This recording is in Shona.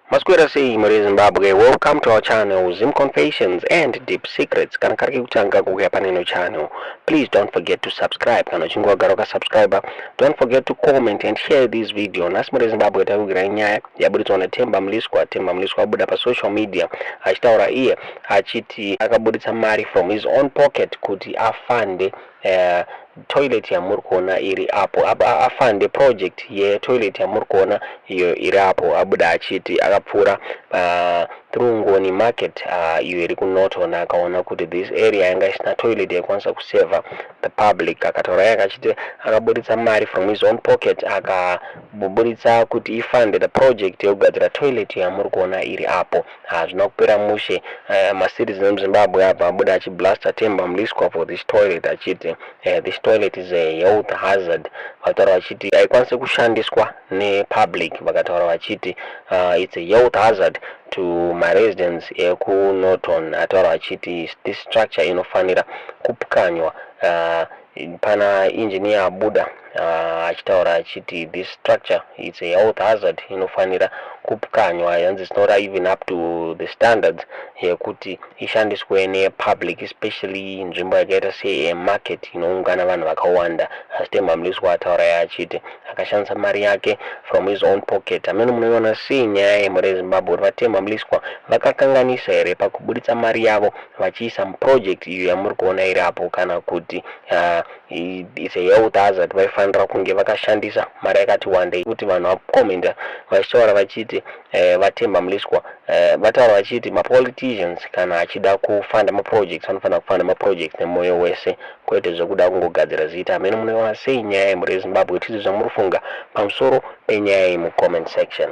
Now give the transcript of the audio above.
Masquera say Mary Zimbabwe, welcome to our channel, Zim Confessions and Deep Secrets. Kana kariki kuchanga kuya paneno channel. Please don't forget to subscribe. Kana chingwa garoka subscriber. Don't forget to comment and share this video. Nas Mary Zimbabwe takugira nyaya yabuditswa na Temba Mliswa abuda pa social media. Achitaura iye achiti akabuditsa mari from his own pocket kuti afande toilet ya murikona iri apo afande project ye toilet ya murikona iyo iri apo abuda achiti akapfura through Ngoni market iyo iri ku Norton akaona kuti this area yanga isina toilet yakwanisa kuseva the public akataura yakachiti akabuditsa mari from his own pocket akabuditsa kuti ifande the project yekugadzira toilet ya murikona iri apo Hazvina Kupera Mushe ma-citizens eMzimbabwe apa abuda achiblaster Temba Mliswa for this toilet achiti this toilet is a health hazard. Vakataura vachiti haikwanisi kushandiswa ne-public. Vakataura vachiti it's a health hazard to my residents Veku Norton. Ataura vachiti this structure inofanira kupukanywa. Pana engineer abuda achitaura achiti this structure it's a health hazard inofanira kupukanywa, and it's not even up to the standards yekuti ishandiswe ne-public, especially nzvimbo yakaita market inoungana vanhu vakawanda. Temba Mliswa ataura yachiti akashandisa mari yake from his own pocket. Amene munoiona sei nyaya yemhuri yeZimbabwe kuti Temba Mliswa vakakanganisa here pakubuditsa mari yavo vachiisa muproject iyo yamuri kuona iri apo, kana kuti it's a health hazard vaifanira kunge vakashandisa mari yakati wandei kuti vanhu vakomenda vachitaura vachiti vaTemba Mliswa vataura vachiti ma-politicians kana achida kufanda ma-projects vanofanira kufanda ma-projects nemoyo wese kwete zvokuda kungogadzira zita. Amene munoiona sei nyaya yemhuri yeZimbabwe, tizvi zvamuri kufunga pamusoro penyaya iyi mu comment section.